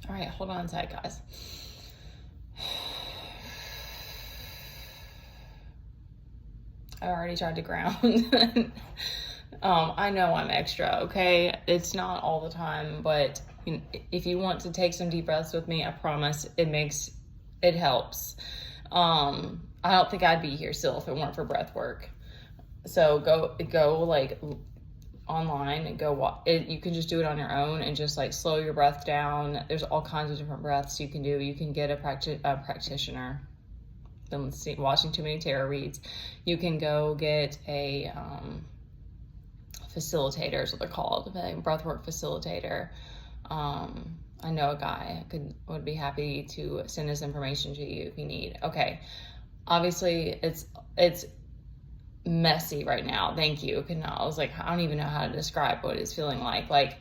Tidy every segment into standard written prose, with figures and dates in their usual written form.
All right, hold on a sec, guys. I already tried to ground. I know I'm extra, okay? It's not all the time, but if you want to take some deep breaths with me, I promise it helps. I don't think I'd be here still if it weren't for breath work. So go like online and you can just do it on your own and just like slow your breath down. There's all kinds of different breaths you can do. You can get a practitioner. Been watching too many tarot reads. You can go get a facilitator is what they're called, a breathwork facilitator. I know a guy would be happy to send his information to you if you need. Okay, obviously it's messy right now. Thank you. I was like, I don't even know how to describe what it's feeling like. Like,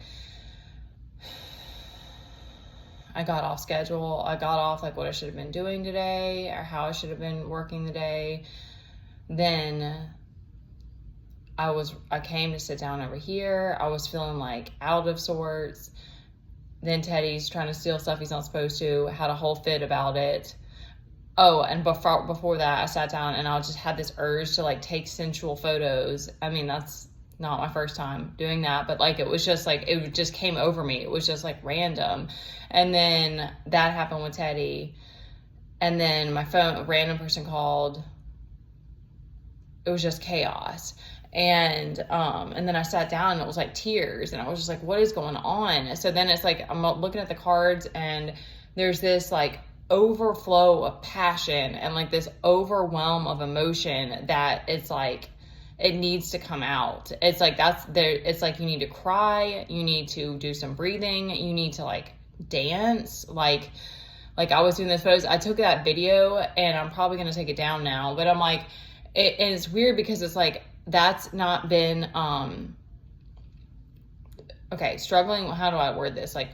I got off schedule. I got off like what I should have been doing today or how I should have been working the day. Then I came to sit down over here. I was feeling like out of sorts. Then Teddy's trying to steal stuff he's not supposed to, had a whole fit about it. Oh, and before that, I sat down and I just had this urge to like take sensual photos. I mean, that's not my first time doing that, but like, it was just like, it just came over me. It was just like random. And then that happened with Teddy. And then my phone, a random person called. It was just chaos. And then I sat down and it was like tears and I was just like, what is going on? So then it's like, I'm looking at the cards and there's this like overflow of passion and like this overwhelm of emotion that it's like, it needs to come out. It's like, it's like, you need to cry. You need to do some breathing. You need to like dance. Like I was doing this photos. I took that video and I'm probably going to take it down now, but I'm like, and it's weird because it's like, that's not been, okay, struggling, how do I word this? Like,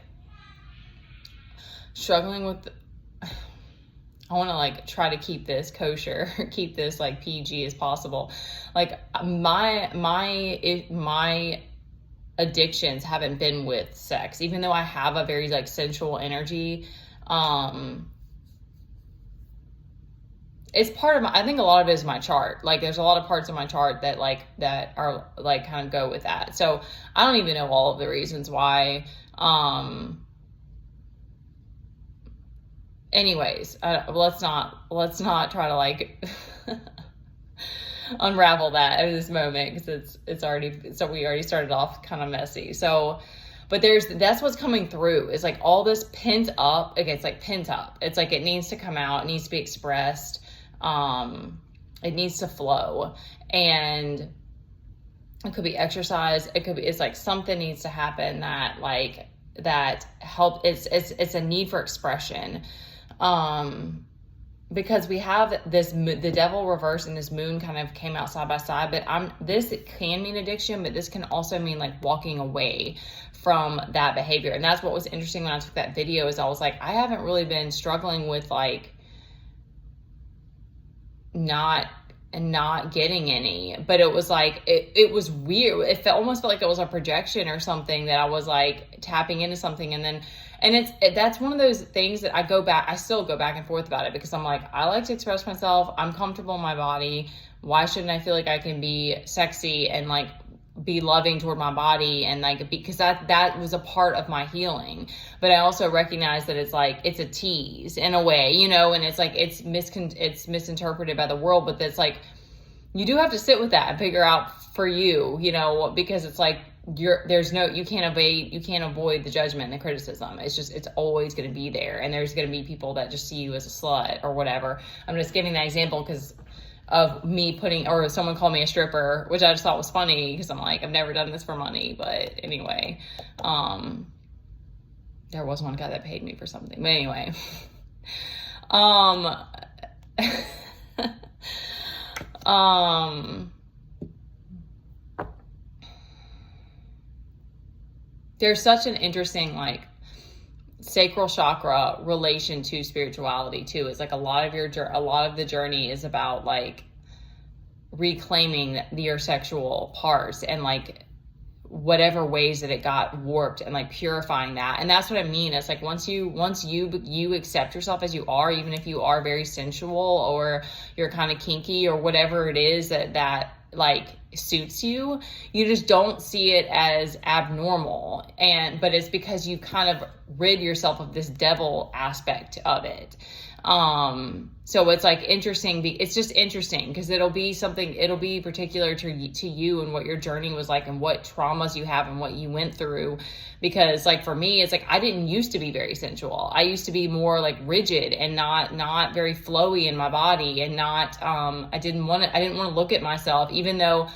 struggling with, I want to like try to keep this kosher, keep this like PG as possible. Like my addictions haven't been with sex, even though I have a very like sensual energy. It's part of I think a lot of it is my chart. Like there's a lot of parts of my chart that are like kind of go with that. So I don't even know all of the reasons why. Anyways, let's not try to like unravel that at this moment because we already started off kind of messy. So, but that's what's coming through is like all this pent up. It's like pent up. It's like it needs to come out. It needs to be expressed. It needs to flow, and it could be exercise. It's like something needs to happen that help. It's a need for expression. Because we have the devil reverse and this moon kind of came out side by side, but this can mean addiction, but this can also mean like walking away from that behavior. And that's what was interesting when I took that video is I was like, I haven't really been struggling with like not getting any, but it was like, it was weird. It almost felt like it was a projection or something that I was like tapping into something. And that's one of those things that I still go back and forth about it because I'm like, I like to express myself. I'm comfortable in my body. Why shouldn't I feel like I can be sexy and like be loving toward my body and like, because that was a part of my healing. But I also recognize that it's like, it's a tease in a way, and it's like, it's misinterpreted by the world, but that's like, you do have to sit with that and figure out for you, because it's like, you can't avoid the judgment and the criticism. It's always going to be there. And there's going to be people that just see you as a slut or whatever. I'm just giving that example because of me or someone called me a stripper, which I just thought was funny because I'm like, I've never done this for money. But anyway, there was one guy that paid me for something, but anyway, there's such an interesting like sacral chakra relation to spirituality too. It's like a lot of the journey is about like reclaiming your sexual parts and like whatever ways that it got warped, and like purifying that. And that's what I mean. It's like once you accept yourself as you are, even if you are very sensual or you're kind of kinky or whatever it is that like suits you, you just don't see it as abnormal. But it's because you kind of rid yourself of this devil aspect of it. So it's like interesting. It's just interesting because it'll be particular to you and what your journey was like and what traumas you have and what you went through. Because like for me, it's like, I didn't used to be very sensual. I used to be more like rigid and not very flowy in my body, and I didn't want to look at myself, even though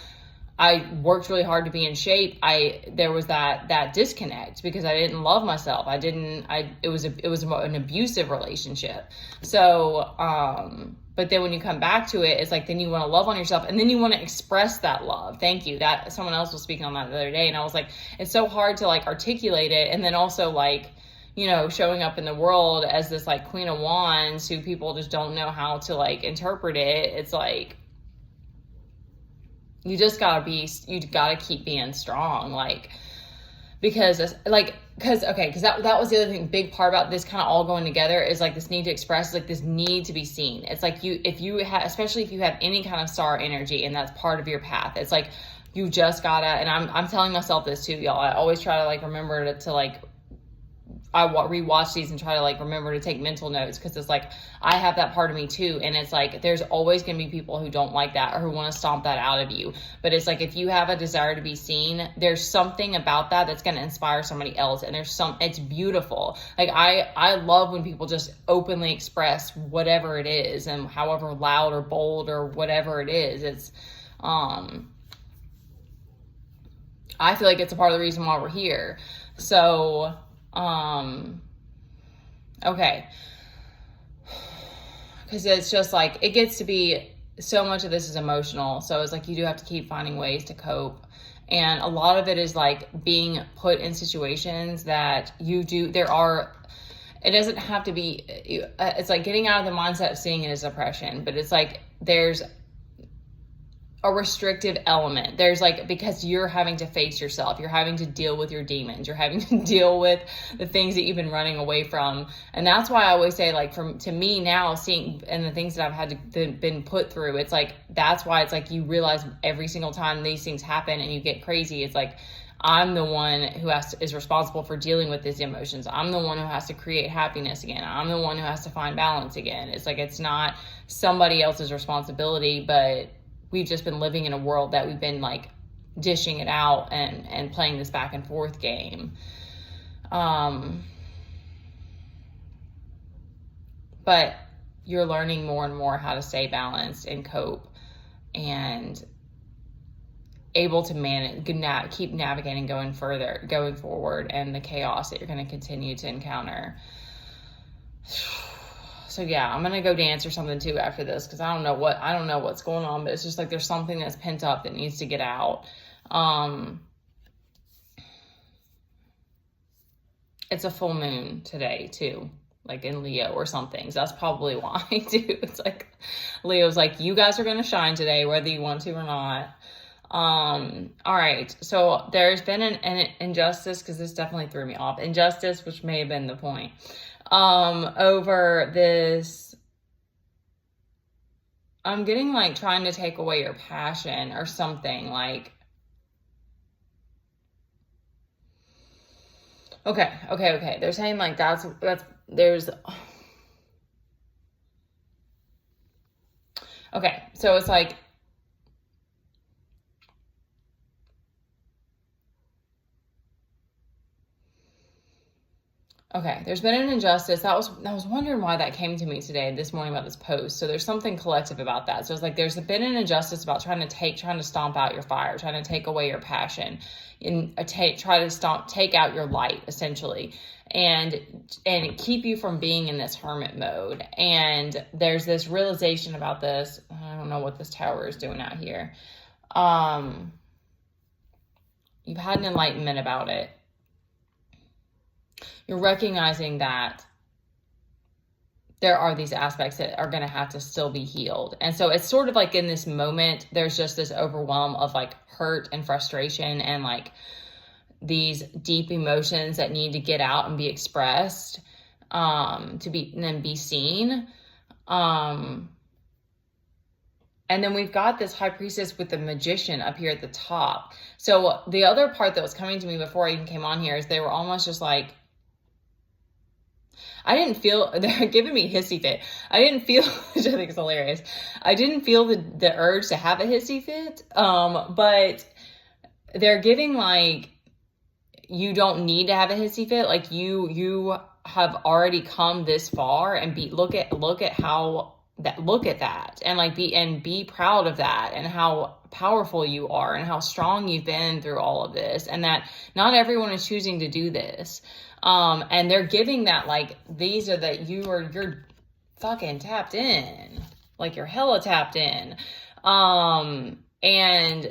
I worked really hard to be in shape. There was that disconnect because I didn't love myself. It was an abusive relationship. So, but then when you come back to it, it's like, then you want to love on yourself, and then you want to express that love. Thank you. That someone else was speaking on that the other day. And I was like, it's so hard to like articulate it. And then also like, showing up in the world as this like Queen of Wands who people just don't know how to like interpret it. It's like, you gotta keep being strong, like, because that was the other thing, big part about this kind of all going together is like this need to express, like this need to be seen. It's like especially if you have any kind of star energy and that's part of your path, it's like, you just gotta, and I'm telling myself this too, y'all. I always try to like remember to like, I rewatch these and try to like remember to take mental notes, because it's like, I have that part of me too. And it's like, there's always going to be people who don't like that or who want to stomp that out of you. But it's like, if you have a desire to be seen, there's something about that that's going to inspire somebody else. And it's beautiful. Like I love when people just openly express whatever it is, and however loud or bold or whatever it is. It's, I feel like it's a part of the reason why we're here. So, okay. Because it's just like, it gets to be, so much of this is emotional. So it's like, you do have to keep finding ways to cope. And a lot of it is like being put in situations that it doesn't have to be, it's like getting out of the mindset of seeing it as oppression, but it's like, there's a restrictive element. There's like, because you're having to face yourself, you're having to deal with your demons, you're having to deal with the things that you've been running away from. And that's why I always say, like, to me now, seeing and the things that I've had been put through, it's like, that's why it's like, you realize every single time these things happen and you get crazy, it's like, I'm the one who is responsible for dealing with these emotions. I'm the one who has to create happiness again. I'm the one who has to find balance again. It's like, it's not somebody else's responsibility, but we've just been living in a world that we've been like dishing it out and playing this back and forth game. But you're learning more and more how to stay balanced and cope and able to keep navigating, going forward, and the chaos that you're going to continue to encounter. So yeah, I'm going to go dance or something too after this, because I don't know what's going on, but it's just like, there's something that's pent up that needs to get out. It's a full moon today too, like in Leo or something. So that's probably why too. It's like, Leo's like, you guys are going to shine today, whether you want to or not. All right. So there's been an injustice, because this definitely threw me off. Injustice, which may have been the point. Over this, I'm getting like trying to take away your passion or something, like, okay. They're saying like, okay. So it's like, okay, there's been an injustice. I was wondering why that came to me this morning about this post. So there's something collective about that. So it's like, there's been an injustice about trying to stomp out your fire, trying to take away your passion, and try to take out your light, essentially, and keep you from being in this hermit mode. And there's this realization about this. I don't know what this tower is doing out here. You've had an enlightenment about it. You're recognizing that there are these aspects that are going to have to still be healed. And so it's sort of like, in this moment, there's just this overwhelm of like hurt and frustration and like these deep emotions that need to get out and be expressed, to be, and then be seen. And then we've got this high priestess with the magician up here at the top. So the other part that was coming to me before I even came on here is they were almost just like, I didn't feel, they're giving me hissy fit. I didn't feel, which I think is hilarious. I didn't feel the urge to have a hissy fit. But they're giving like, you don't need to have a hissy fit. Like you have already come this far, and look at that and like be proud of that, and how powerful you are and how strong you've been through all of this, and that not everyone is choosing to do this. And they're giving that, like, these are that you're fucking tapped in, like you're hella tapped in. And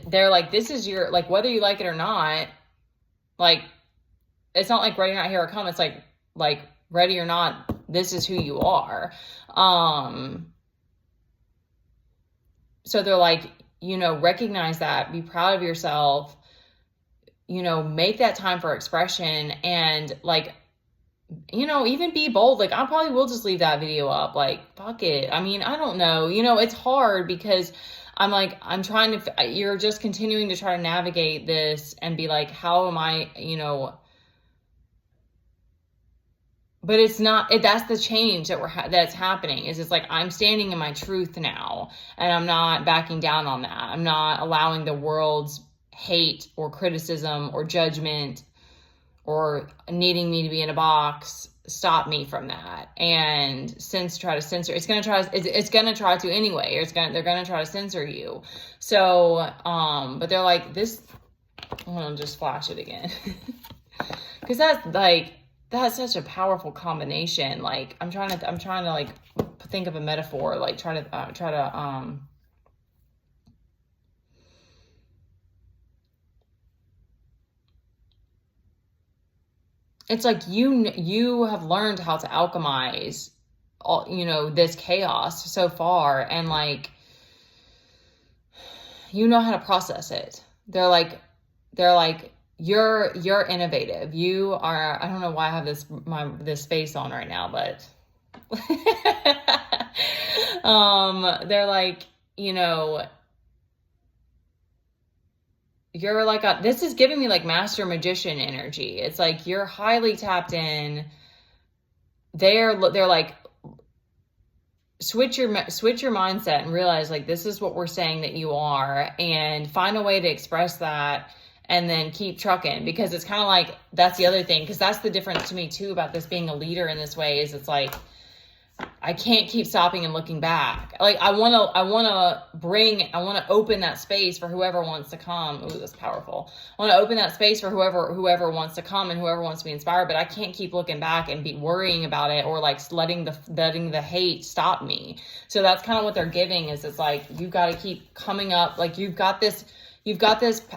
they're like, this is your, like, whether you like it or not, like, it's not like ready or not, here I come. It's like ready or not, this is who you are. So they're like, recognize that, be proud of yourself, make that time for expression, and like, even be bold. Like, I probably will just leave that video up. Like, fuck it. I mean, I don't know. It's hard because I'm like, you're just continuing to try to navigate this and be like, how am I, but it's not, that's the change that's happening, is it's like, I'm standing in my truth now, and I'm not backing down on that. I'm not allowing the world's hate or criticism or judgment or needing me to be in a box stop me from that. And try to censor, it's going to try to anyway, they're going to try to censor you. So, but they're like, this, I'm going to just flash it again. Cause that's such a powerful combination. Like, I'm trying to like think of a metaphor, like try to, it's like, you have learned how to alchemize all, this chaos so far. And like, how to process it. They're like, you're innovative. You are, I don't know why I have this face on right now, but, they're like, you're like this is giving me like master magician energy. It's like, you're highly tapped in. They're like, switch your mindset and realize, like, this is what we're saying that you are, and find a way to express that, and then keep trucking. Because it's kind of like, that's the other thing, because that's the difference to me too about this being a leader in this way, is it's like, I can't keep stopping and looking back. Like, I want to open that space for whoever wants to come. Ooh, that's powerful. I want to open that space for whoever wants to come and whoever wants to be inspired, but I can't keep looking back and be worrying about it, or like letting the hate stop me. So that's kind of what they're giving, is it's like, you've got to keep coming up. Like, you've got this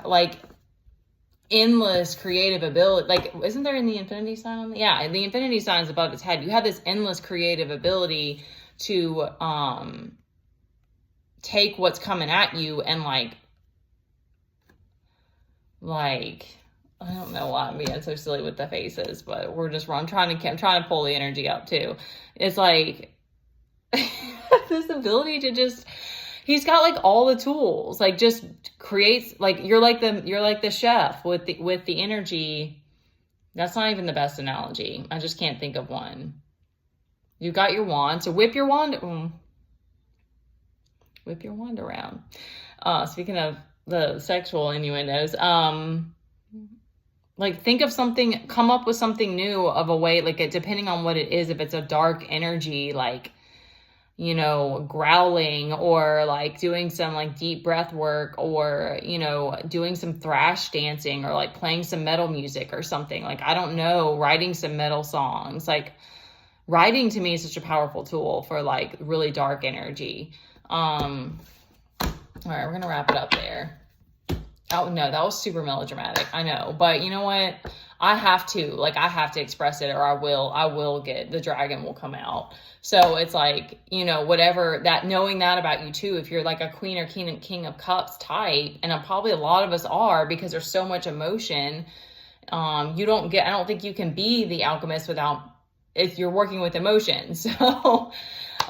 like endless creative ability. Like, isn't there in the infinity sign? Yeah, the infinity sign is above his head. You have this endless creative ability to take what's coming at you and like I don't know why I'm being so silly with the faces, but I'm trying to pull the energy up too. It's like this ability to just, he's got like all the tools, like just creates, like you're like the chef with the energy. That's not even the best analogy. I just can't think of one. You got your wand, so whip your wand around. Speaking of the sexual innuendos, like, think of something, come up with something new of a way, like depending on what it is. If it's a dark energy, like, growling, or like doing some like deep breath work, or, doing some thrash dancing, or like playing some metal music or something. Like, I don't know, writing some metal songs. Like, writing to me is such a powerful tool for like really dark energy. All right, we're going to wrap it up there. Oh no, that was super melodramatic. I know, but you know what? I have to express it, or I will get, the dragon will come out. So it's like, whatever that, knowing that about you too, if you're like a queen or king of cups type, and probably a lot of us are, because there's so much emotion You don't get, I don't think you can be the alchemist without, if you're working with emotions. So,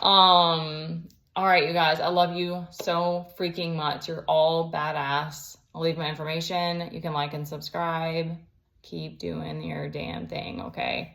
all right, you guys, I love you so freaking much. You're all badass. I'll leave my information. You can like and subscribe. Keep doing your damn thing, okay?